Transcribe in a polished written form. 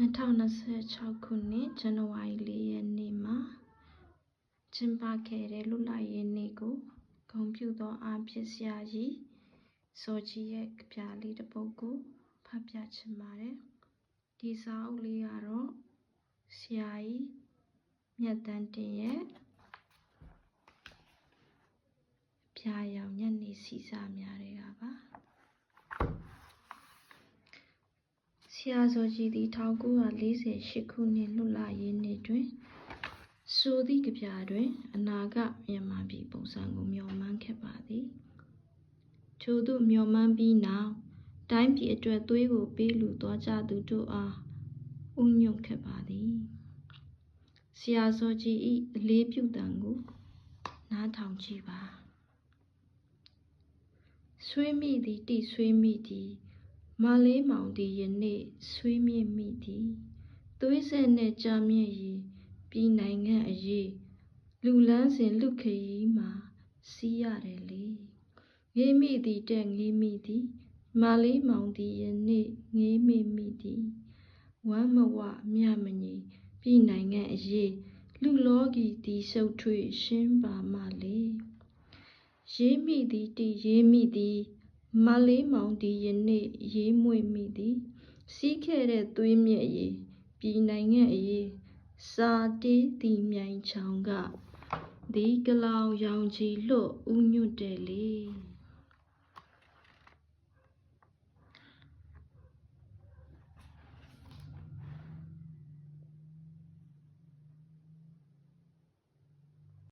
2026 ခုနှစ်ဇန်နဝါရီ 4 ရက်နေ့မှာကျင်းပခဲ့တဲ့လွတ်လပ်ရေးနေ့ကိုဂုဏ်ပြုသောအားဖြင့်ဆရာကြီးစောကြီးရဲ့ကဗျာလေးတစ်ပုဒ်ကိုဖတ်ပြချင်ပါတယ်။ဒီစာအုပ်လေးကတော့ဆရာကြီးမြတ်တန်တင်ရဲ့ဖြာရောင်ညနေစီစာများတွေကပါ။ဆရာစောကြီးသည်1948ခုနှစ်လွတ်လပ်ရေးနေ့တွင်ဆိုသည့်ကဗျာတွင်အနာဂတ်မြန်မာပြည်ပုံစံကိုမျှော်မှန်းခဲ့ပါသည်။ထို့သို့မျှော်မှန်းပြီးနောက်တိုင်းပြည်အတွက်သွေးကိုပေးလှူသွားကြသူတို့အားဥညွတ်ခဲ့ပါသည်။ဆရာစောကြီး၏အလေးပြုသံကိုနားထောင်ကြည့်ပါ။ဆွေးမိသည်တိဆွေးမိသည်မလေးမောင်သည်ယနေ့ဆွေးမြေ့မိသည်သွေးဆက်နှင့်ကြာမြင့်ရီပြည်နိုင်ငံအရေးလူလန်းစဉ်လူခရီးမှာစီးရတယ်လေငေးမိသည်တဲ့ငေးမိသည်မလေးမောင်သည်ယနေ့ငေးမိမိသည်ဝမ်းမဝမြမညီပြည်နိုင်ငံအရေးလူလောကီသည်ရှုပ်ထွေးရှင်းပါမလေရေးမိသည်တိရေးမိသည်မလေးမောင်သည်ယနေ့ရေးမွေ့မိသည်စီးခဲ့တဲ့သွေးမြက်ရည်ပြည်နိုင်ငံအရေးစာတေးသည်မြိုင်ချောင်ကဒီကလောင်ရောင်ကြီးလွတ်ဥညွတ်တယ်လေ